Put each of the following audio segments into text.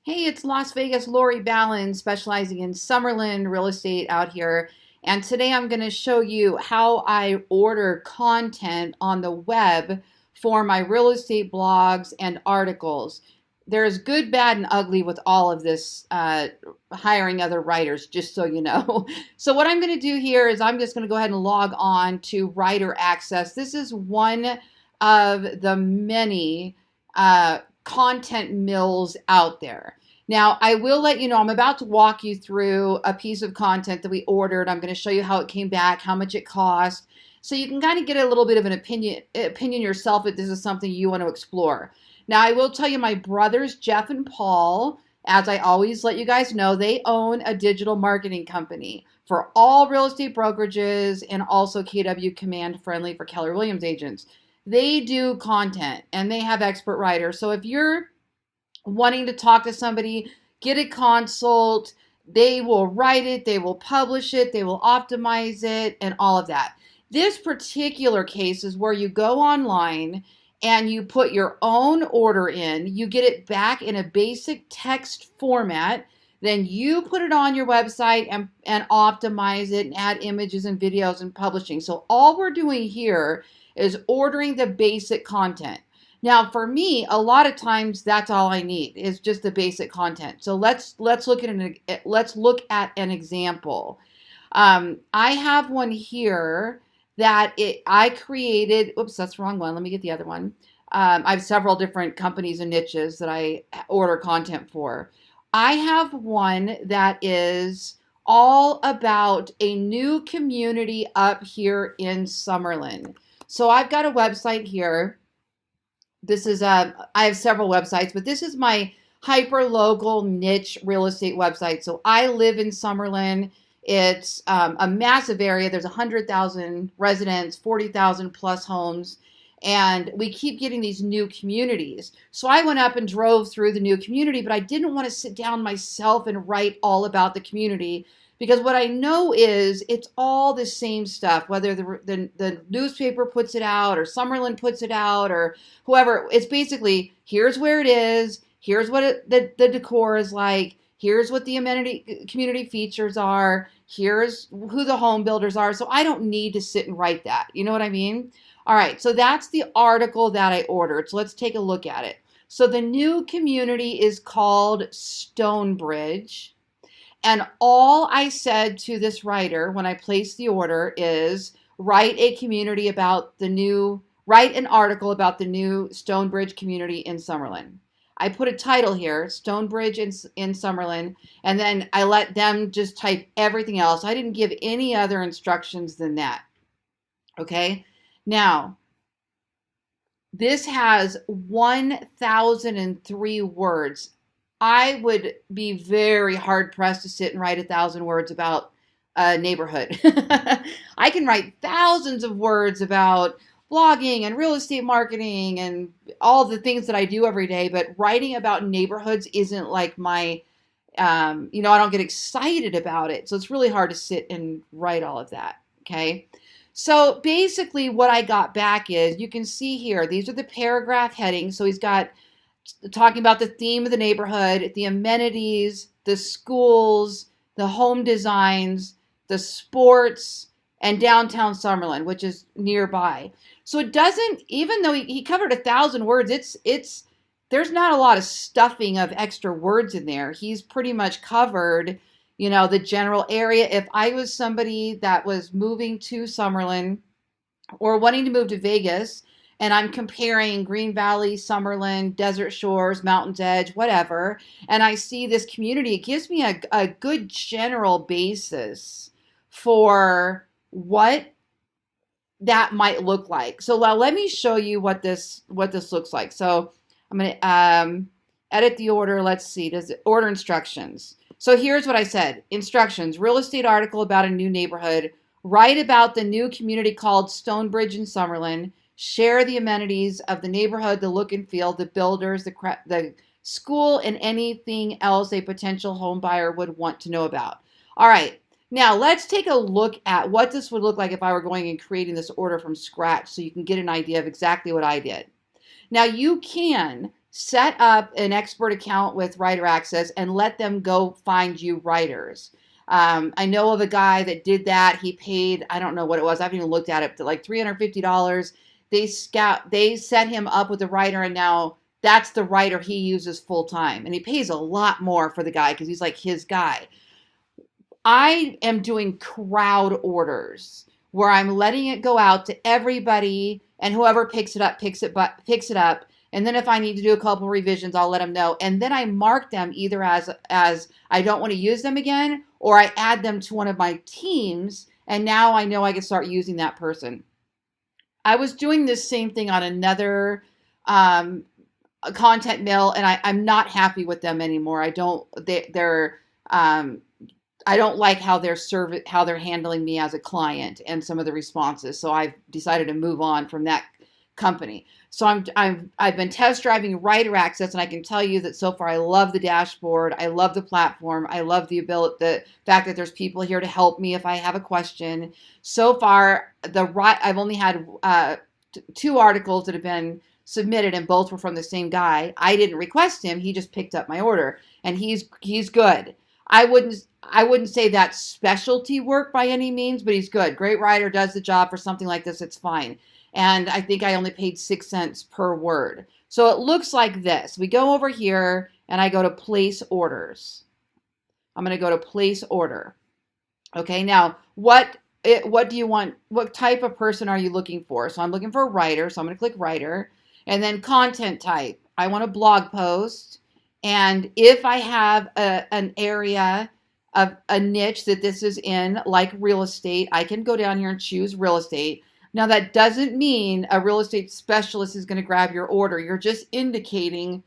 Hey, it's Las Vegas Lori Ballen, specializing in Summerlin real estate out here. And today I'm going to show you how I order content on the web for my real estate blogs and articles. There's good, bad, and ugly with all of this hiring other writers, just so you know. So, what I'm going to do here is I'm just going to go ahead and log on to Writer Access. This is one of the many content mills out there. Now, I will let you know, I'm about to walk you through a piece of content that we ordered. I'm going to show you how it came back, how much it cost, so you can kind of get a little bit of an opinion yourself if this is something you want to explore. Now, I will tell you, my brothers, Jeff and Paul, as I always let you guys know, they own a digital marketing company for all real estate brokerages and also KW Command Friendly for Keller Williams agents. They do content and they have expert writers. So if you're wanting to talk to somebody, get a consult, they will write it, they will publish it, they will optimize it, and all of that. This particular case is where you go online and you put your own order in, you get it back in a basic text format, then you put it on your website and optimize it and add images and videos and publishing. So all we're doing here is ordering the basic content. Now, for me, a lot of times that's all I need is just the basic content. So let's look at an example. I have one here that I created. Oops, that's the wrong one. Let me get the other one. I have several different companies and niches that I order content for. I have one that is all about a new community up here in Summerlin. So I've got a website here. This is I have several websites, but this is my hyper local niche real estate website. So I live in Summerlin. It's a massive area. There's 100,000 residents, 40,000 plus homes, and we keep getting these new communities. So I went up and drove through the new community, but I didn't want to sit down myself and write all about the community, because what I know is it's all the same stuff, whether the newspaper puts it out or Summerlin puts it out or whoever. It's basically, here's where it is, here's what the decor is like, here's what the amenity community features are, here's who the home builders are. So I don't need to sit and write that. You know what I mean? All right, so that's the article that I ordered. So let's take a look at it. So the new community is called Stonebridge. And all I said to this writer when I placed the order is write an article about the new Stonebridge community in Summerlin. I put a title here, Stonebridge in Summerlin, and then I let them just type everything else. I didn't give any other instructions than that. Okay? Now, this has 1,003 words. I would be very hard pressed to sit and write 1,000 words about a neighborhood. I can write thousands of words about blogging and real estate marketing and all the things that I do every day, but writing about neighborhoods isn't like my, I don't get excited about it. So it's really hard to sit and write all of that. Okay. So basically what I got back is, you can see here, these are the paragraph headings. So he's got talking about the theme of the neighborhood, the amenities, the schools, the home designs, the sports, and downtown Summerlin, which is nearby. So it doesn't, even though he covered 1,000 words, there's not a lot of stuffing of extra words in there. He's pretty much covered, the general area. If I was somebody that was moving to Summerlin or wanting to move to Vegas, and I'm comparing Green Valley, Summerlin, Desert Shores, Mountain's Edge, whatever, and I see this community, it gives me a good general basis for what that might look like. So now let me show you what this looks like. So I'm going to edit the order. Let's see. Does it order instructions? So here's what I said. Instructions: real estate article about a new neighborhood. Write about the new community called Stonebridge in Summerlin. Share the amenities of the neighborhood, the look and feel, the builders, the school, and anything else a potential home buyer would want to know about. All right. Now let's take a look at what this would look like if I were going and creating this order from scratch, so you can get an idea of exactly what I did. Now you can set up an expert account with Writer Access and let them go find you writers. I know of a guy that did that. He paid, I don't know what it was. I haven't even looked at it, like $350. They set him up with a writer, and now that's the writer he uses full time. And he pays a lot more for the guy because he's like his guy. I am doing crowd orders where I'm letting it go out to everybody, and whoever picks it up picks it up. And then if I need to do a couple revisions, I'll let them know. And then I mark them either as I don't want to use them again, or I add them to one of my teams, and now I know I can start using that person. I was doing this same thing on another content mill, and I'm not happy with them anymore. They're I don't like how they're handling me as a client and some of the responses. So I've decided to move on from that company. So I've been test driving Writer Access, and I can tell you that so far I love the dashboard. I love the platform. I love the fact that there's people here to help me if I have a question. So far, I've only had 2 articles that have been submitted, and both were from the same guy. I didn't request him. He just picked up my order, and he's good. I wouldn't say that's specialty work by any means, but he's good. Great writer, does the job for something like this. It's fine. And I think I only paid 6 cents per word. So it looks like this. We go over here and I go to place orders. I'm going to go to place order. Okay, now what do you want? What type of person are you looking for? So I'm looking for a writer. So I'm going to click writer, and then content type. I want a blog post. And if I have an area of a niche that this is in, like real estate, I can go down here and choose real estate. Now, that doesn't mean a real estate specialist is going to grab your order. You're just indicating,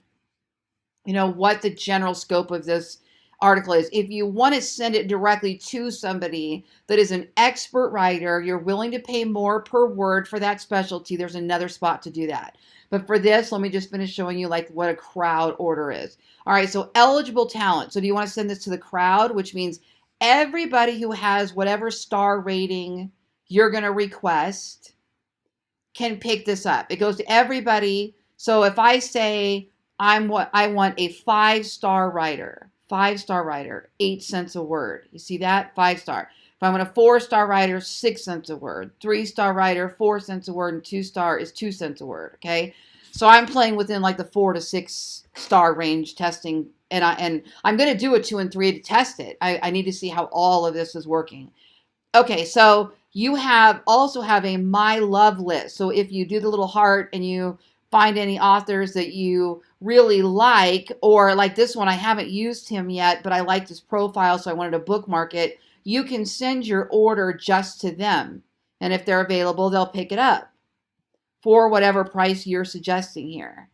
what the general scope of this article is. If you want to send it directly to somebody that is an expert writer, you're willing to pay more per word for that specialty, there's another spot to do that. But for this, let me just finish showing you like what a crowd order is. All right, so eligible talent. So do you want to send this to the crowd, which means everybody who has whatever star rating you're going to request can pick this up. It goes to everybody. So if I say I want a 5-star writer, 8 cents a word. You see that? 5-star. If I want a 4-star writer, 6 cents a word. 3-star writer, 4 cents a word, and 2-star is 2 cents a word. Okay. So I'm playing within like the 4 to 6 star range testing, and I'm going to do a 2 and 3 to test it. I need to see how all of this is working. Okay, so you also have a My Love list. So if you do the little heart and you find any authors that you really like, or like this one, I haven't used him yet, but I liked his profile, so I wanted to bookmark it, you can send your order just to them. And if they're available, they'll pick it up for whatever price you're suggesting here.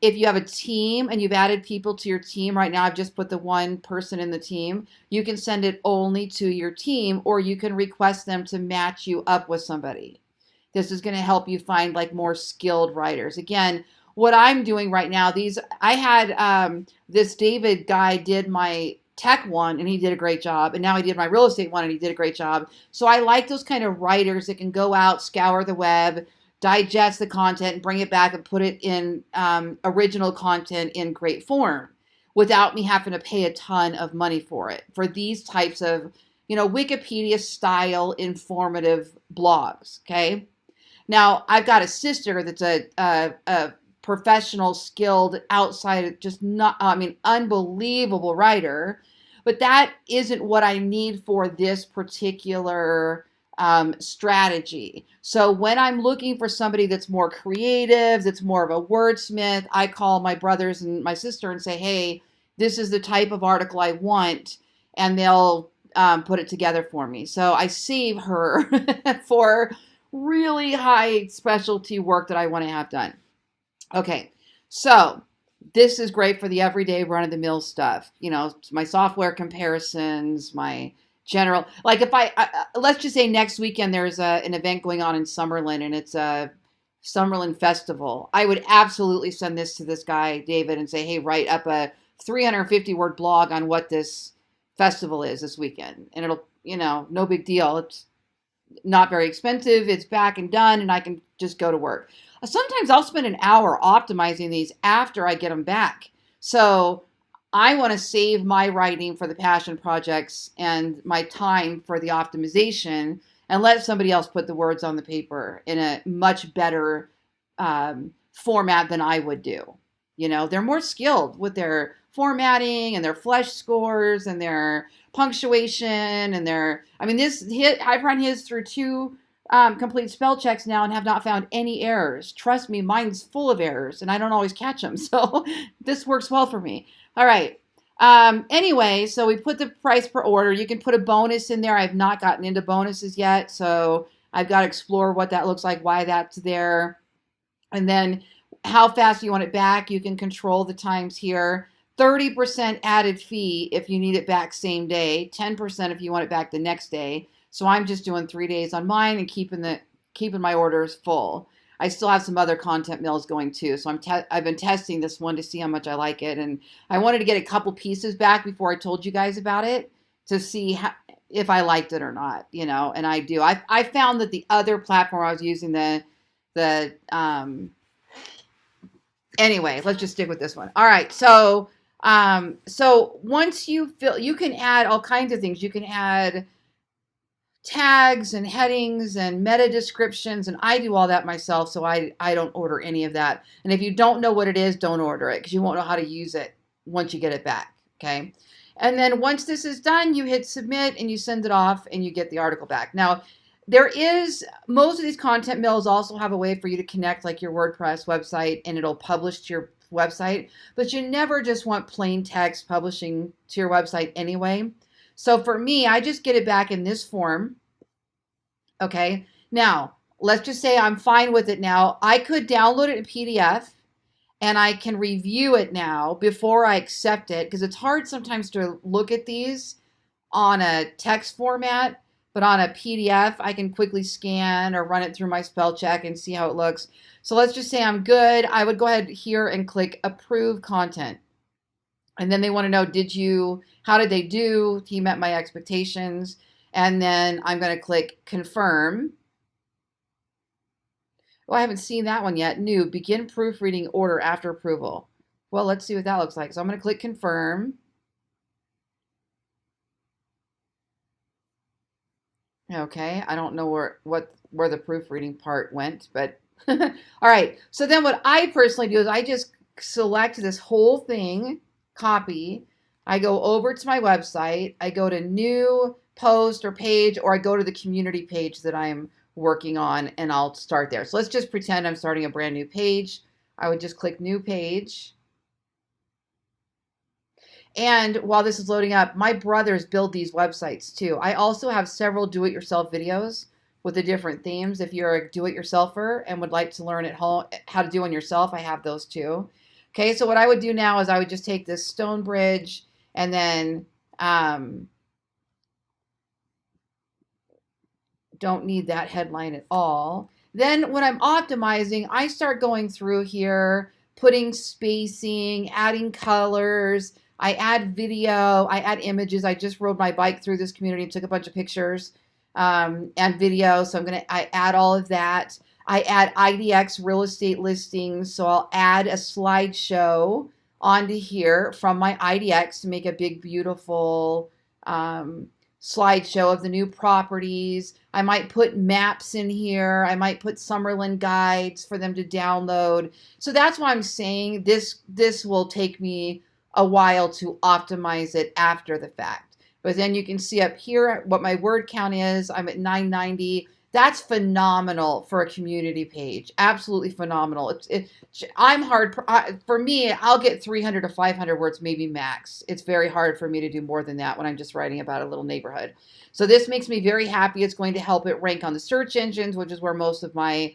If you have a team and you've added people to your team, right now I've just put the one person in the team, you can send it only to your team, or you can request them to match you up with somebody. This is going to help you find like more skilled writers. Again, what I'm doing right now, I had this David guy did my tech one and he did a great job. And now he did my real estate one and he did a great job. So I like those kind of writers that can go out, scour the web, digest the content, and bring it back and put it in original content in great form without me having to pay a ton of money for it. For these types of, Wikipedia style informative blogs, okay? Now, I've got a sister that's a professional, skilled, outside, unbelievable writer, but that isn't what I need for this particular strategy. So when I'm looking for somebody that's more creative, that's more of a wordsmith, I call my brothers and my sister and say, hey, this is the type of article I want, and they'll put it together for me. So I save her for really high specialty work that I want to have done. Okay, so this is great for the everyday run-of-the-mill stuff. My software comparisons, my general, like if let's just say next weekend there's an event going on in Summerlin, and it's a Summerlin festival. I would absolutely send this to this guy, David, and say, hey, write up a 350-word blog on what this festival is this weekend. And it'll, no big deal. It's not very expensive. It's back and done, and I can just go to work. Sometimes I'll spend an hour optimizing these after I get them back. So I want to save my writing for the passion projects and my time for the optimization and let somebody else put the words on the paper in a much better format than I would do. You know, they're more skilled with their formatting and their flesh scores and their punctuation and their, I mean, I've run his through two complete spell checks now and have not found any errors. Trust me, mine's full of errors and I don't always catch them. So this works well for me. All right. Anyway, so we put the price per order. You can put a bonus in there. I've not gotten into bonuses yet, so I've got to explore what that looks like, why that's there. And then how fast you want it back. You can control the times here. 30% added fee if you need it back same day. 10% if you want it back the next day. So I'm just doing 3 days on mine and keeping my orders full. I still have some other content mills going too. So I've been testing this one to see how much I like it. And I wanted to get a couple pieces back before I told you guys about it to see if I liked it or not, you know, and I do. I found that the other platform I was using, anyway, let's just stick with this one. All right. So once you can add all kinds of things. You can add tags and headings and meta descriptions, and I do all that myself, so I don't order any of that. And if you don't know what it is, don't order it because you won't know how to use it once you get it back, okay? And then once this is done, you hit submit and you send it off and you get the article back. Now, most of these content mills also have a way for you to connect like your WordPress website and it'll publish to your website, but you never just want plain text publishing to your website anyway. So for me, I just get it back in this form. Okay. Now, let's just say I'm fine with it now. I could download it in PDF and I can review it now before I accept it because it's hard sometimes to look at these on a text format, but on a PDF, I can quickly scan or run it through my spell check and see how it looks. So let's just say I'm good. I would go ahead here and click approve content. And then they want to know, how did they do? He met my expectations. And then I'm going to click confirm. Oh, I haven't seen that one yet. New, begin proofreading order after approval. Well, let's see what that looks like. So I'm going to click confirm. Okay, I don't know where the proofreading part went, but all right. So then what I personally do is I just select this whole thing, copy. I go over to my website. I go to new post or page, or I go to the community page that I'm working on and I'll start there. So let's just pretend I'm starting a brand new page. I would just click new page. And while this is loading up, my brothers build these websites too. I also have several do-it-yourself videos with the different themes. If you're a do-it-yourselfer and would like to learn at home how to do one yourself, I have those too. Okay, so what I would do now is I would just take this stone bridge and then don't need that headline at all. Then when I'm optimizing, I start going through here, putting spacing, adding colors. I add video, I add images. I just rode my bike through this community and took a bunch of pictures and video. So I add all of that. I add IDX real estate listings. So I'll add a slideshow onto here from my IDX to make a big, beautiful slideshow of the new properties. I might put maps in here. I might put Summerlin guides for them to download. So that's why I'm saying this will take me a while to optimize it after the fact. But then you can see up here what my word count is. I'm at 990. That's phenomenal for a community page. Absolutely phenomenal. For me, I'll get 300 to 500 words, maybe max. It's very hard for me to do more than that when I'm just writing about a little neighborhood. So this makes me very happy. It's going to help it rank on the search engines, which is where most of my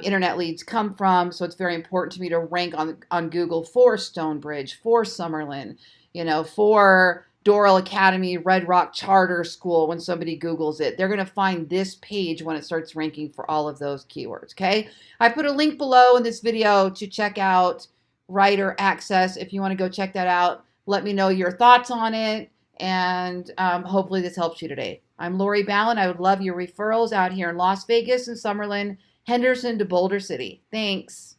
internet leads come from. So it's very important to me to rank on Google for Stonebridge, for Summerlin, for Doral Academy, Red Rock Charter School. When somebody Googles it, they're going to find this page when it starts ranking for all of those keywords. Okay. I put a link below in this video to check out Writer Access. If you want to go check that out, let me know your thoughts on it. And hopefully this helps you today. I'm Lori Ballen. I would love your referrals out here in Las Vegas and Summerlin. Henderson to Boulder City. Thanks.